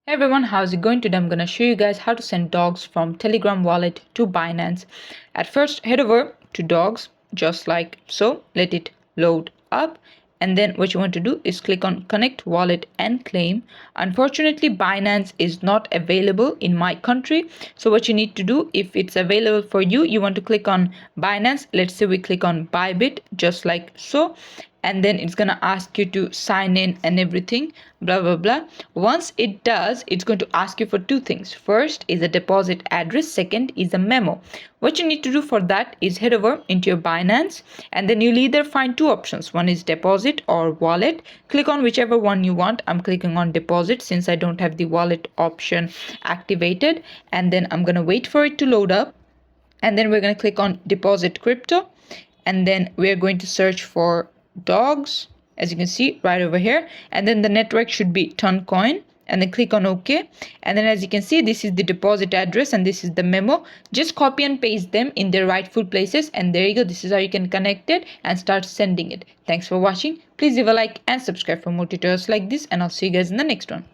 Hey everyone, how's it going today? I'm gonna show you guys how to send dogs from Telegram wallet to Binance. At first, head over to dogs, just like so. Let it load up. And then what you want to do is click on connect wallet and claim. Unfortunately, Binance is not available in my country. So what you need to do, if it's available for you, you want to click on Binance. Let's say we click on Bybit, just like so, and then it's going to ask you to sign in and everything, blah blah blah. Once it does, it's going to ask you for two things. First is a deposit address, second is a memo. What you need to do for that is head over into your Binance, and then you'll either find two options. One is deposit or wallet. Click on whichever one you want. I'm clicking on deposit since I don't have the wallet option activated, and then I'm going to wait for it to load up, and then we're going to click on deposit crypto, and then we're going to search for dogs, as you can see right over here, and then the network should be Toncoin, and then click on OK. And then as you can see, this is the deposit address and this is the memo. Just copy and paste them in their rightful places, and there you go. This is how you can connect it and start sending it. Thanks for watching. Please leave a like and subscribe for more tutorials like this, and I'll see you guys in the next one.